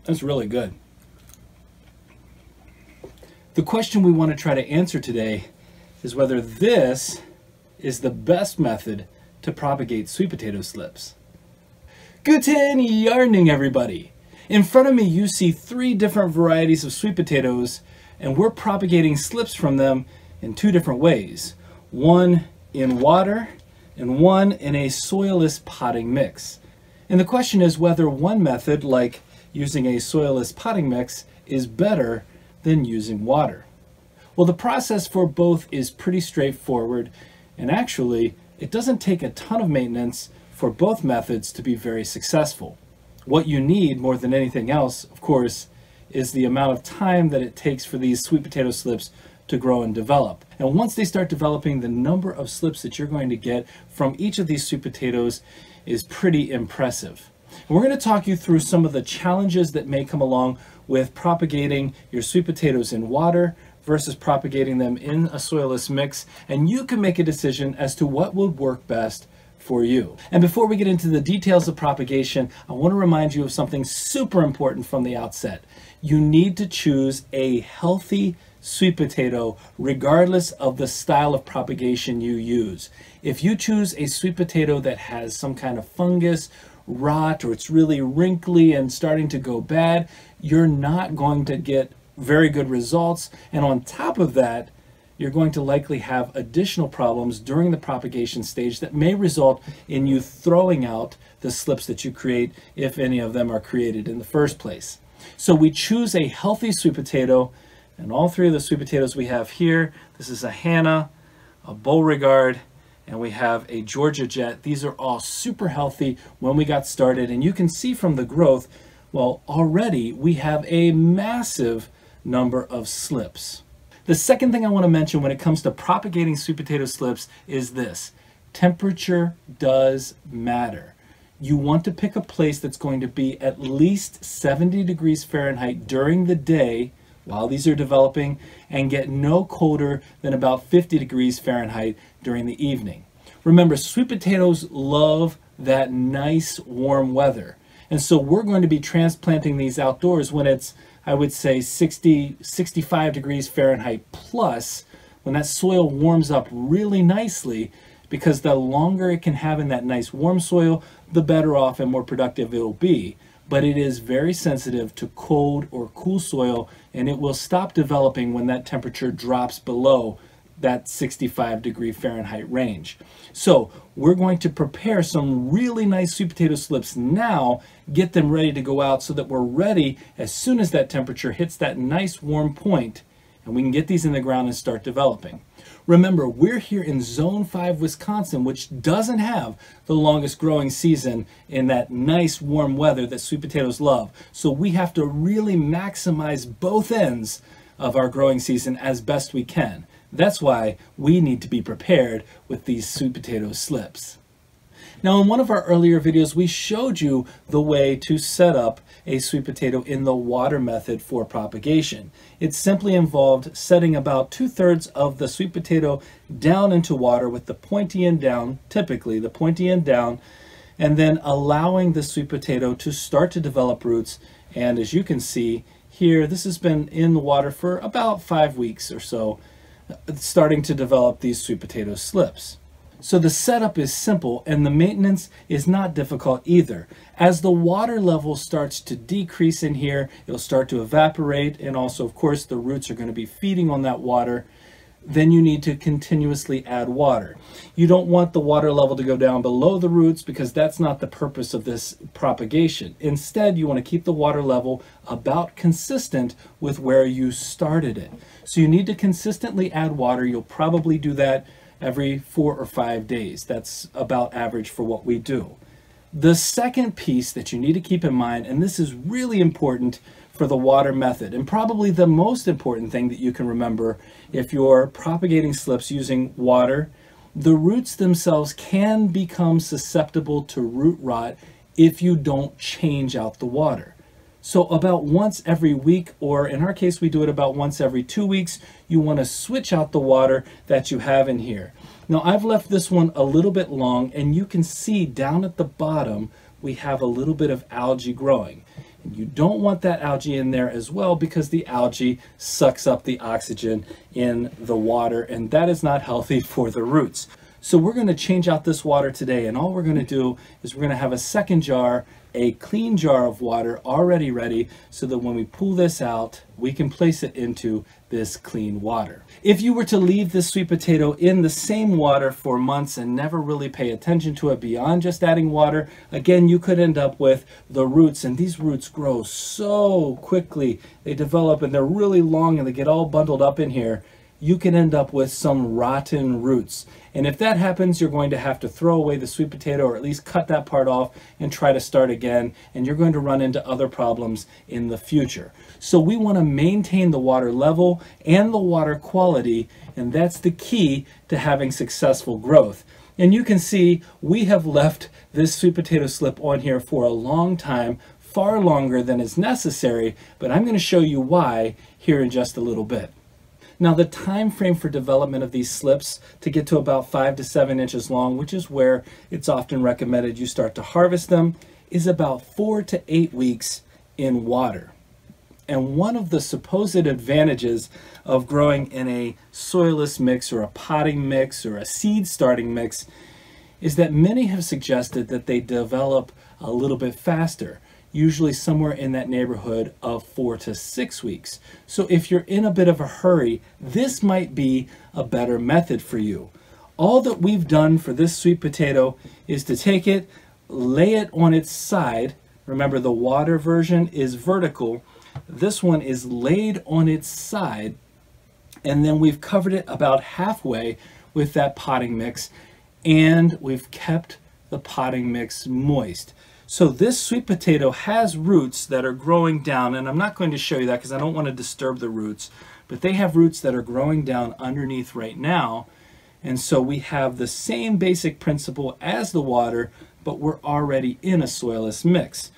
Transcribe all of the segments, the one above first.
That's really good. The question we want to try to answer today is whether this is the best method to propagate sweet potato slips. Guten Yarning, everybody! In front of me you see 3 different varieties of sweet potatoes, and we're propagating slips from them in 2 different ways. One in water and one in a soilless potting mix. And the question is whether one method, like using a soilless potting mix, is better than using water. Well, the process for both is pretty straightforward, and actually it doesn't take a ton of maintenance for both methods to be very successful. What you need more than anything else, of course, is the amount of time that it takes for these sweet potato slips to grow and develop. And once they start developing, the number of slips that you're going to get from each of these sweet potatoes is pretty impressive. And we're going to talk you through some of the challenges that may come along with propagating your sweet potatoes in water versus propagating them in a soilless mix, and you can make a decision as to what would work best for you. And before we get into the details of propagation, I want to remind you of something super important from the outset. You need to choose a healthy sweet potato regardless of the style of propagation you use. If you choose a sweet potato that has some kind of fungus, rot, or it's really wrinkly and starting to go bad, you're not going to get very good results. And on top of that, you're going to likely have additional problems during the propagation stage that may result in you throwing out the slips that you create, if any of them are created in the first place. So we choose a healthy sweet potato, and all 3 of the sweet potatoes we have here, this is a Hannah, a Beauregard, and we have a Georgia Jet. These are all super healthy when we got started, and you can see from the growth, well, already we have a massive number of slips. The second thing I want to mention when it comes to propagating sweet potato slips is this: temperature does matter. You want to pick a place that's going to be at least 70 degrees Fahrenheit during the day while these are developing, and get no colder than about 50 degrees Fahrenheit during the evening. Remember, sweet potatoes love that nice warm weather, and so we're going to be transplanting these outdoors when it's, I would say, 60, 65 degrees Fahrenheit plus, when that soil warms up really nicely, because the longer it can have in that nice warm soil, the better off and more productive it'll be. But it is very sensitive to cold or cool soil, and it will stop developing when that temperature drops below that 65 degree Fahrenheit range. So we're going to prepare some really nice sweet potato slips now, get them ready to go out so that we're ready as soon as that temperature hits that nice warm point, and we can get these in the ground and start developing. Remember, we're here in Zone 5, Wisconsin, which doesn't have the longest growing season in that nice warm weather that sweet potatoes love. So we have to really maximize both ends of our growing season as best we can. That's why we need to be prepared with these sweet potato slips. Now, in one of our earlier videos, we showed you the way to set up a sweet potato in the water method for propagation. It simply involved setting about 2/3 of the sweet potato down into water with the pointy end down, typically the pointy end down, and then allowing the sweet potato to start to develop roots. And as you can see here, this has been in the water for about 5 weeks or so, starting to develop these sweet potato slips. So the setup is simple, and the maintenance is not difficult either. As the water level starts to decrease in here, it'll start to evaporate, and also, of course, the roots are going to be feeding on that water. Then you need to continuously add water. You don't want the water level to go down below the roots, because that's not the purpose of this propagation. Instead, you want to keep the water level about consistent with where you started it. So you need to consistently add water. You'll probably do that every 4 or 5 days. That's about average for what we do. The second piece that you need to keep in mind, and this is really important for the water method, and probably the most important thing that you can remember if you're propagating slips using water, the roots themselves can become susceptible to root rot if you don't change out the water. So about once every week, or in our case, we do it about once every 2 weeks, you want to switch out the water that you have in here. Now, I've left this one a little bit long, and you can see down at the bottom, we have a little bit of algae growing. And you don't want that algae in there as well, because the algae sucks up the oxygen in the water, and that is not healthy for the roots. So we're going to change out this water today, and all we're going to do is we're going to have a second jar, a clean jar of water already ready, so that when we pull this out, we can place it into this clean water. If you were to leave this sweet potato in the same water for months and never really pay attention to it beyond just adding water, again, you could end up with the roots, and these roots grow so quickly. They develop and they're really long and they get all bundled up in here. You can end up with some rotten roots. And if that happens, you're going to have to throw away the sweet potato, or at least cut that part off and try to start again, and you're going to run into other problems in the future. So we want to maintain the water level and the water quality, and that's the key to having successful growth. And you can see we have left this sweet potato slip on here for a long time, far longer than is necessary, but I'm going to show you why here in just a little bit. Now, the time frame for development of these slips to get to about 5 to 7 inches long, which is where it's often recommended you start to harvest them, is about 4 to 8 weeks in water. And one of the supposed advantages of growing in a soilless mix or a potting mix or a seed starting mix is that many have suggested that they develop a little bit faster, usually somewhere in that neighborhood of 4 to 6 weeks. So if you're in a bit of a hurry, this might be a better method for you. All that we've done for this sweet potato is to take it, lay it on its side. Remember, the water version is vertical. This one is laid on its side, and then we've covered it about halfway with that potting mix, and we've kept the potting mix moist. So this sweet potato has roots that are growing down, and I'm not going to show you that because I don't want to disturb the roots, but they have roots that are growing down underneath right now. And so we have the same basic principle as the water, but we're already in a soilless mix.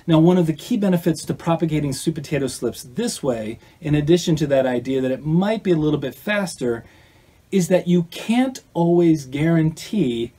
Now, one of the key benefits to propagating sweet potato slips this way, in addition to that idea that it might be a little bit faster, is that you can't always guarantee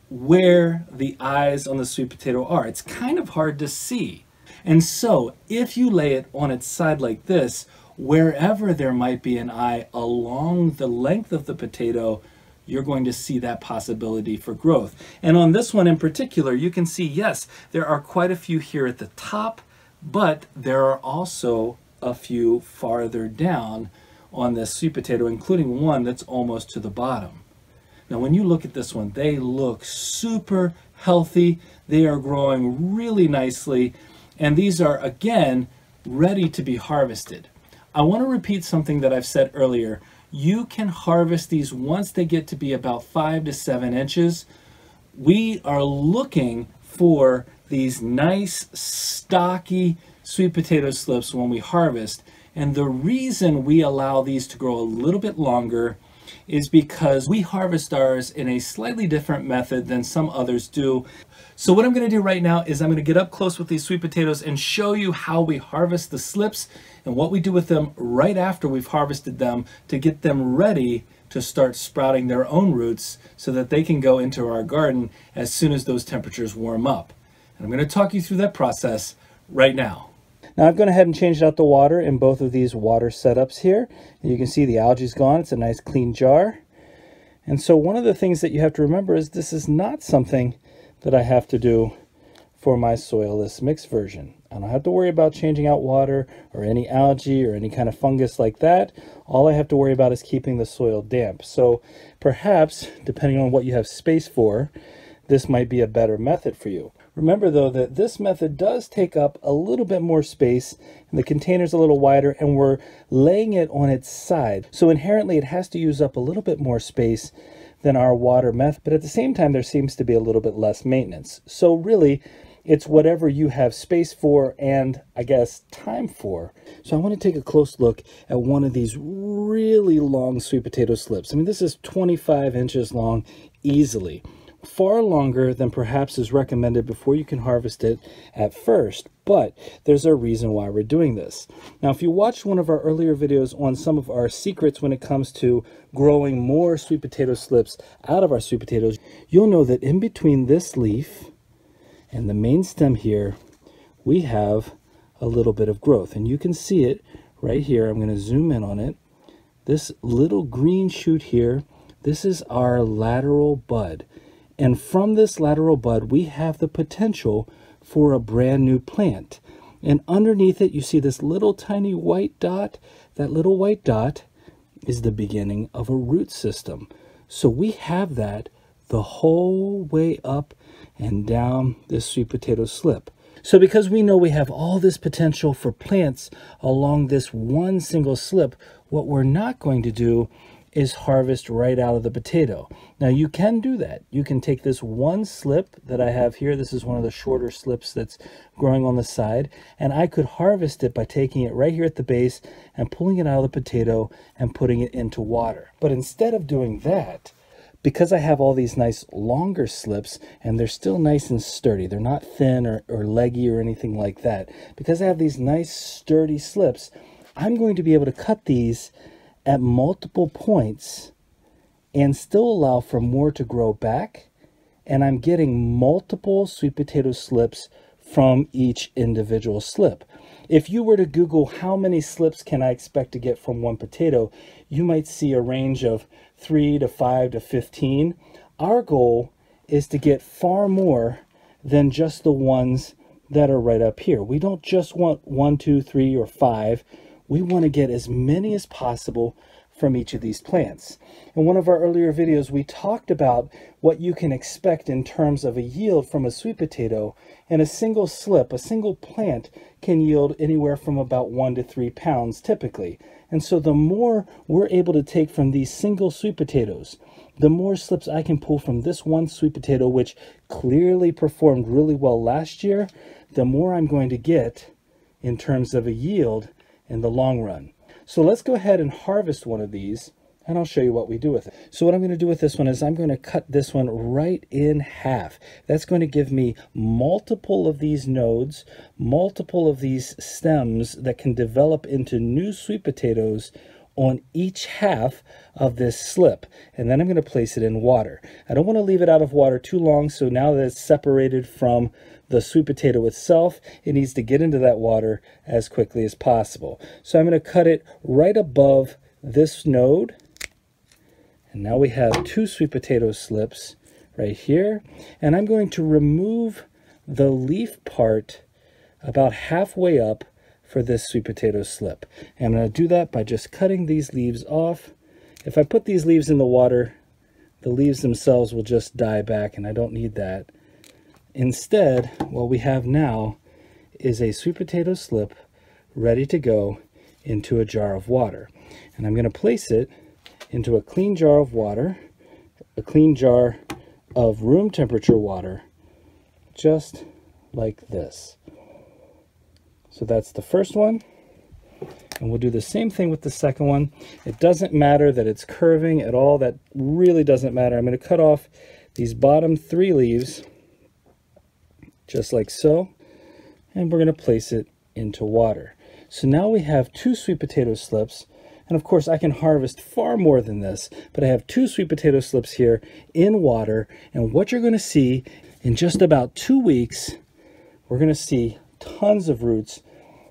where the eyes on the sweet potato are. It's kind of hard to see. And so if you lay it on its side like this, wherever there might be an eye along the length of the potato, you're going to see that possibility for growth. And on this one in particular, you can see, yes, there are quite a few here at the top, but there are also a few farther down on this sweet potato, including one that's almost to the bottom. Now, when you look at this one, they look super healthy. They are growing really nicely, and these are, again, ready to be harvested. I want to repeat something that I've said earlier. You can harvest these once they get to be about 5 to 7 inches. We are looking for these nice, stocky sweet potato slips when we harvest, and the reason we allow these to grow a little bit longer is because we harvest ours in a slightly different method than some others do. So what I'm going to do right now is I'm going to get up close with these sweet potatoes and show you how we harvest the slips and what we do with them right after we've harvested them to get them ready to start sprouting their own roots so that they can go into our garden as soon as those temperatures warm up. And I'm going to talk you through that process right now. Now I've gone ahead and changed out the water in both of these water setups here. And you can see the algae's gone. It's a nice clean jar. And so one of the things that you have to remember is this is not something that I have to do for my soilless mix version. I don't have to worry about changing out water or any algae or any kind of fungus like that. All I have to worry about is keeping the soil damp. So perhaps, depending on what you have space for, this might be a better method for you. Remember though that this method does take up a little bit more space, and the container's a little wider, and we're laying it on its side. So inherently it has to use up a little bit more space than our water method, but at the same time there seems to be a little bit less maintenance. So really, it's whatever you have space for and, I guess, time for. So I want to take a close look at one of these really long sweet potato slips. I mean, this is 25 inches long easily. Far longer than perhaps is recommended before you can harvest it at first, but there's a reason why we're doing this. Now, if you watched one of our earlier videos on some of our secrets when it comes to growing more sweet potato slips out of our sweet potatoes, you'll know that in between this leaf and the main stem here, we have a little bit of growth. And you can see it right here. I'm going to zoom in on it. This little green shoot here, this is our lateral bud. And from this lateral bud, we have the potential for a brand new plant. And underneath it, you see this little tiny white dot. That little white dot is the beginning of a root system. So we have that the whole way up and down this sweet potato slip. So because we know we have all this potential for plants along this one single slip, what we're not going to do is harvest right out of the potato. Now you can do that. You can take this one slip that I have here. This is one of the shorter slips that's growing on the side. And I could harvest it by taking it right here at the base and pulling it out of the potato and putting it into water. But instead of doing that, because I have all these nice longer slips and they're still nice and sturdy, they're not thin or leggy or anything like that. Because I have these nice sturdy slips, I'm going to be able to cut these at multiple points and still allow for more to grow back. And I'm getting multiple sweet potato slips from each individual slip. If you were to Google how many slips can I expect to get from one potato, you might see a range of 3 to 5 to 15. Our goal is to get far more than just the ones that are right up here. We don't just want 1, 2, 3, or 5. We want to get as many as possible from each of these plants. In one of our earlier videos, we talked about what you can expect in terms of a yield from a sweet potato, and a single slip, a single plant, can yield anywhere from about 1 to 3 pounds typically. And so the more we're able to take from these single sweet potatoes, the more slips I can pull from this one sweet potato, which clearly performed really well last year, the more I'm going to get in terms of a yield in the long run. So let's go ahead and harvest one of these, and I'll show you what we do with it. So what I'm going to do with this one is I'm going to cut this one right in half. That's going to give me multiple of these nodes, multiple of these stems that can develop into new sweet potatoes on each half of this slip. And then I'm going to place it in water. I don't want to leave it out of water too long, so now that it's separated from the sweet potato itself, it needs to get into that water as quickly as possible. So I'm going to cut it right above this node. And now we have 2 sweet potato slips right here. And I'm going to remove the leaf part about halfway up for this sweet potato slip. And I'm going to do that by just cutting these leaves off. If I put these leaves in the water, the leaves themselves will just die back, and I don't need that. Instead, what we have now is a sweet potato slip ready to go into a jar of water. And I'm going to place it into a clean jar of water, a clean jar of room temperature water, just like this. So that's the first one. And we'll do the same thing with the second one. It doesn't matter that it's curving at all. That really doesn't matter. I'm going to cut off these bottom 3 leaves, just like so, and we're going to place it into water. So now we have 2 sweet potato slips, and of course I can harvest far more than this, but I have 2 sweet potato slips here in water, and what you're going to see in just about 2 weeks, we're going to see tons of roots,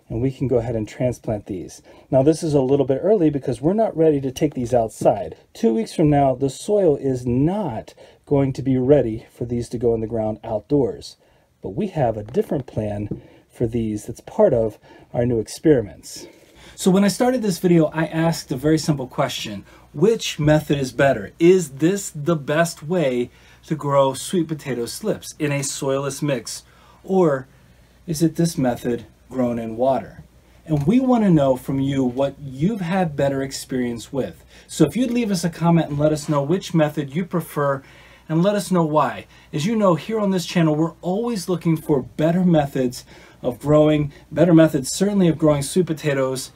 and we can go ahead and transplant these. Now this is a little bit early because we're not ready to take these outside. 2 weeks from now, the soil is not going to be ready for these to go in the ground outdoors. But we have a different plan for these that's part of our new experiments. So when I started this video, I asked a very simple question. Which method is better? Is this the best way to grow sweet potato slips in a soilless mix? Or is it this method grown in water? And we want to know from you what you've had better experience with. So if you'd leave us a comment and let us know which method you prefer, and let us know why. As you know, here on this channel, we're always looking for better methods of growing, better methods certainly of growing sweet potatoes.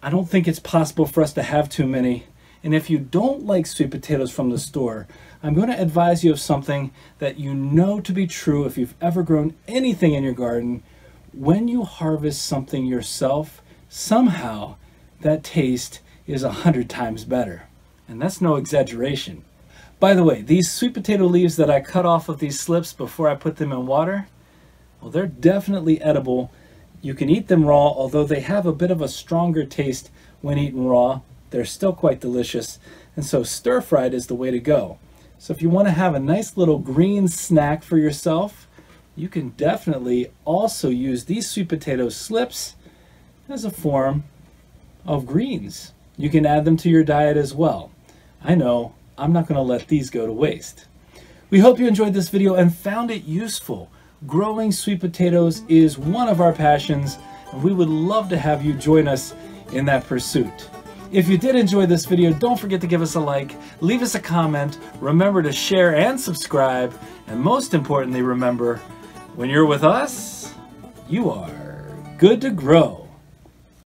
I don't think it's possible for us to have too many. And if you don't like sweet potatoes from the store, I'm going to advise you of something that you know to be true if you've ever grown anything in your garden. When you harvest something yourself, somehow that taste is 100 times better. And that's no exaggeration. By the way, these sweet potato leaves that I cut off of these slips before I put them in water, well, they're definitely edible You can eat them raw, although they have a bit of a stronger taste when eaten raw. They're still quite delicious, and so stir-fried is the way to go. So if you want to have a nice little green snack for yourself, you can definitely also use these sweet potato slips as a form of greens. You can add them to your diet as well. I know, I'm not going to let these go to waste. We hope you enjoyed this video and found it useful. Growing sweet potatoes is one of our passions, and we would love to have you join us in that pursuit. If you did enjoy this video, don't forget to give us a like, leave us a comment, remember to share and subscribe, and most importantly, remember, when you're with us, you are good to grow.